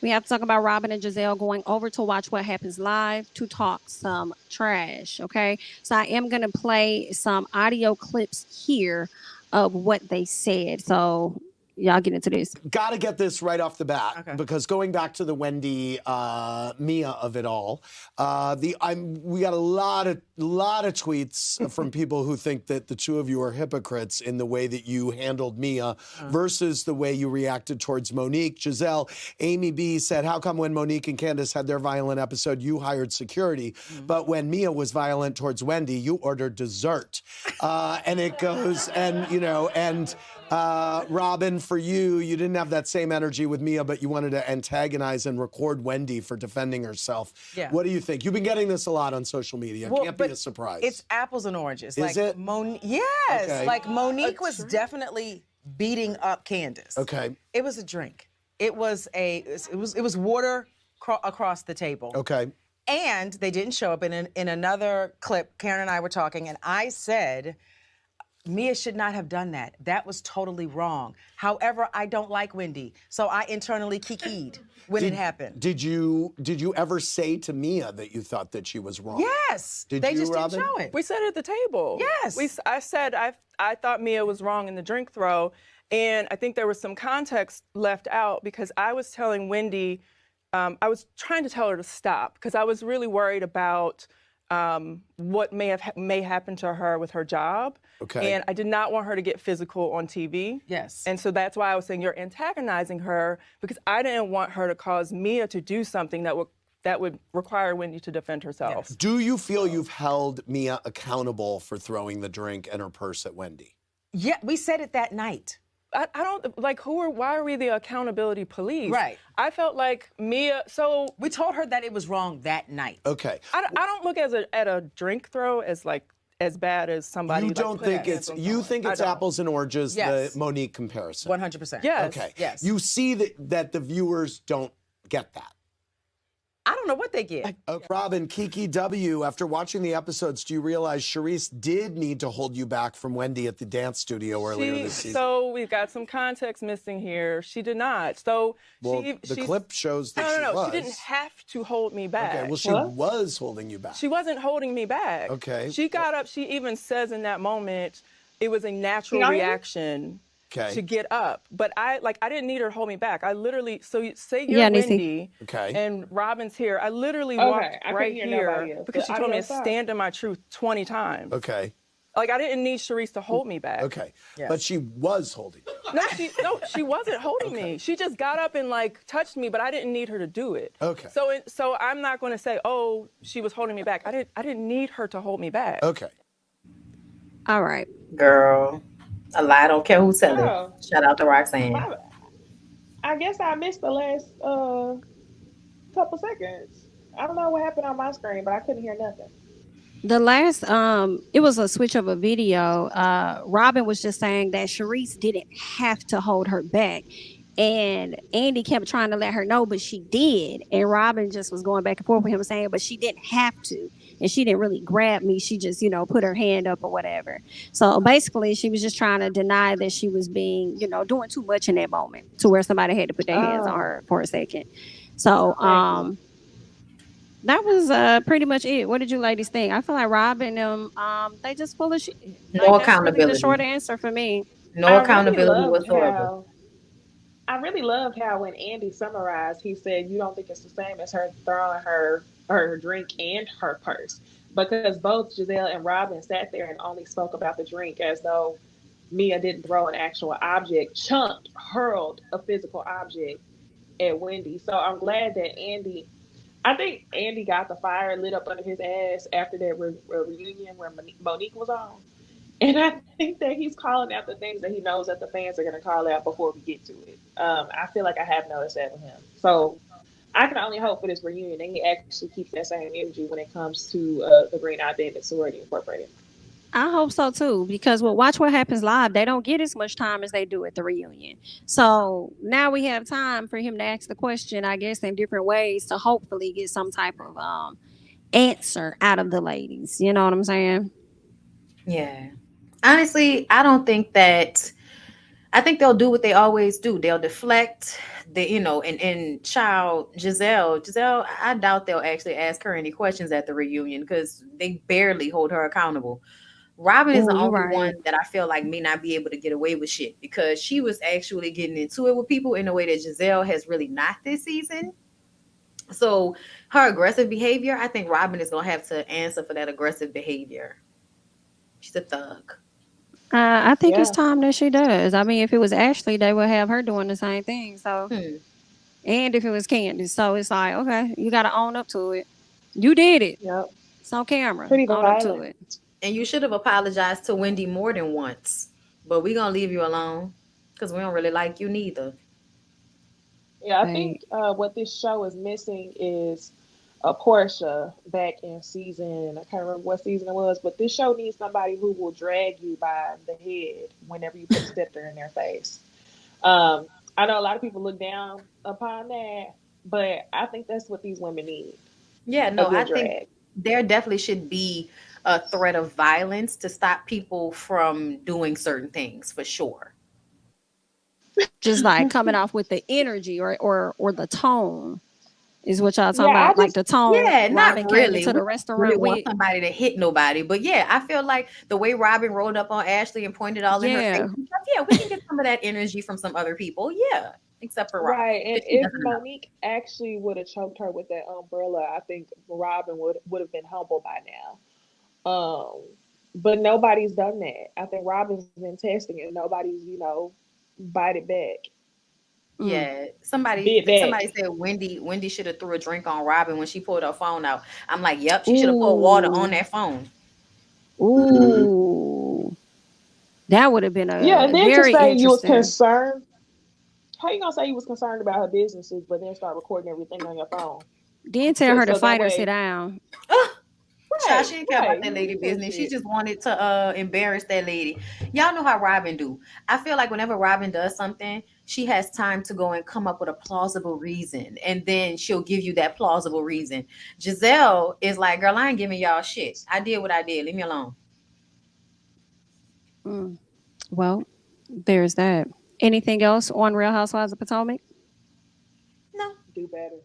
We have to talk about Robin and Gizelle going over to Watch What Happens Live to talk some trash. Okay. So I am going to play some audio clips here of what they said. So y'all get into this. Got to get this right off the bat, Okay. because going back to the Wendy Mia of it all, we got a lot of tweets from people who think that the two of you are hypocrites in the way that you handled Mia versus the way you reacted towards Monique. Gizelle, Amy B said, "How come when Monique and Candace had their violent episode, you hired security, but when Mia was violent towards Wendy, you ordered dessert?" And it goes, and you know, and. Robin, for you didn't have that same energy with Mia, but you wanted to antagonize and record Wendy for defending herself. Yeah. What do you think? You've been getting this a lot on social media. Well, Can't be a surprise. It's apples and oranges. Is it? Yes. Okay. Like Monique was definitely beating up Candace. Okay. It was a drink. It was water across the table. Okay. And they didn't show up in another clip. Karen and I were talking, and I said, Mia should not have done that. That was totally wrong. However, I don't like Wendy, so I internally kikied when it happened. Did you ever say to Mia that you thought that she was wrong? Yes. Did they you, just Robin? didn't show it. We said it at the table. Yes. I said I thought Mia was wrong in the drink throw, and I think there was some context left out because I was telling Wendy, I was trying to tell her to stop because I was really worried about what may happen to her with her job. Okay. And I did not want her to get physical on TV. Yes. And so that's why I was saying you're antagonizing her because I didn't want her to cause Mia to do something that would require Wendy to defend herself. Yes. Do you feel you've held Mia accountable for throwing the drink and her purse at Wendy? Yeah, we said it that night. I don't, like, why are we the accountability police? Right. I felt like Mia, so. We told her that it was wrong that night. Okay. I don't look at a drink throw as bad as somebody. You don't think it's, you think it's apples and oranges, Yes. the Monique comparison? 100%. Yes. Okay. Yes. You see that the viewers don't get that. I don't know what they get. Okay. Robin, Kiki W, after watching the episodes, do you realize Charisse did need to hold you back from Wendy at the dance studio earlier this season? So we've got some context missing here. She did not. So well, the clip shows that she was. She didn't have to hold me back. Okay, well, she was holding you back. She wasn't holding me back. Okay. She got up. She even says in that moment, it was a natural reaction. Okay. To get up, but I didn't need her to hold me back. I literally, so say you're Wendy, okay, and Robin's here. I literally walked right here because she told me to stand in my truth 20 times. Okay. Like I didn't need Charisse to hold me back. Okay. Yes. But she was holding you. No, she wasn't holding me. She just got up and like touched me, but I didn't need her to do it. Okay. So I'm not going to say, oh, she was holding me back. I didn't need her to hold me back. Okay. All right. Girl. A lie, don't care who tell it. Shout out to Roxanne. I guess I missed the last couple seconds. I don't know what happened on my screen, but I couldn't hear nothing. The last, it was a switch of a video. Robin was just saying that Charisse didn't have to hold her back. And Andy kept trying to let her know, but she did. And Robin just was going back and forth with him saying, but she didn't have to. And she didn't really grab me. She just, put her hand up or whatever. So basically, she was just trying to deny that she was being, doing too much in that moment to where somebody had to put their hands on her for a second. So that was pretty much it. What did you ladies think? I feel like Robin and they just full of shit. No accountability. Really the short answer for me. No accountability whatsoever. I really loved how when Andy summarized, he said, you don't think it's the same as her throwing her drink and her purse. Because both Gizelle and Robin sat there and only spoke about the drink as though Mia didn't throw an actual object, hurled a physical object at Wendy. So I'm glad that I think Andy got the fire lit up under his ass after that reunion where Monique was on. And I think that he's calling out the things that he knows that the fans are going to call out before we get to it. I feel like I have noticed that with him. So I can only hope for this reunion and he actually keeps that same energy when it comes to the Green Identity Sorority Incorporated. I hope so too, because with Watch What Happens Live, they don't get as much time as they do at the reunion. So now we have time for him to ask the question, I guess, in different ways to hopefully get some type of answer out of the ladies. You know what I'm saying? Yeah. Honestly, I don't think that I think they'll do what they always do. They'll deflect. And child Giselle, I doubt they'll actually ask her any questions at the reunion because they barely hold her accountable. Robin is Oh, the you only one right. that I feel like may not be able to get away with shit because she was actually getting into it with people in a way that Giselle has really not this season. So her aggressive behavior, I think Robin is gonna have to answer for that aggressive behavior. She's a thug. I think it's Yeah. time that she does. I mean, if it was Ashley, they would have her doing the same thing. So, Hmm. and if it was Candace, so it's like, okay, you got to own up to it. You did it. Yep. It's on camera. Pretty Own up to violent. it. And you should have apologized to Wendy more than once. But we're gonna leave you alone because we don't really like you neither. Yeah, I think Like, what this show is missing is a Portia back in season. I can't remember what season it was, but this show needs somebody who will drag you by the head whenever you put a scepter in their face. Um, I know a lot of people look down upon that, but I think that's what these women need, Yeah, a no, I good think drag. there definitely should be a threat of violence to stop people from doing certain things for sure. just like coming off with the energy or the tone is what y'all talking Yeah, I about. Like just the tone Yeah, not Robin came really. into We the don't really restaurant want with. somebody to hit nobody. But yeah, I feel like the way Robin rolled up on Ashley and pointed all in her face, Yeah, and stuff, yeah, we can get some of that energy from some other people. Yeah, except for Robin, right. And because she if doesn't know. Monique actually would have choked her with that umbrella, I think Robin would have been humble by now. But nobody's done that. I think Robin's been testing it. Nobody's, bite it back, mm. Yeah, somebody bit back. somebody said Wendy should have threw a drink on Robin when she pulled her phone out. I'm like, yep, she should have poured water on Ooh, that phone. ooh, that would have been Yeah, and a then to very say you was interesting. concerned, how you gonna say you was concerned about her businesses, but then start recording everything on your phone? Then tell her to So that fight or sit way, down. Ugh, child, right, she didn't care about right. that You lady do that business. She shit. just wanted to embarrass that lady. Y'all know how Robin do. I feel like whenever Robin does something, she has time to go and come up with a plausible reason, and then she'll give you that plausible reason. Giselle is like, girl, I ain't giving y'all shit. I did what I did. Leave me alone. Mm. Well, there's that. Anything else on Real Housewives of Potomac? No. Do better.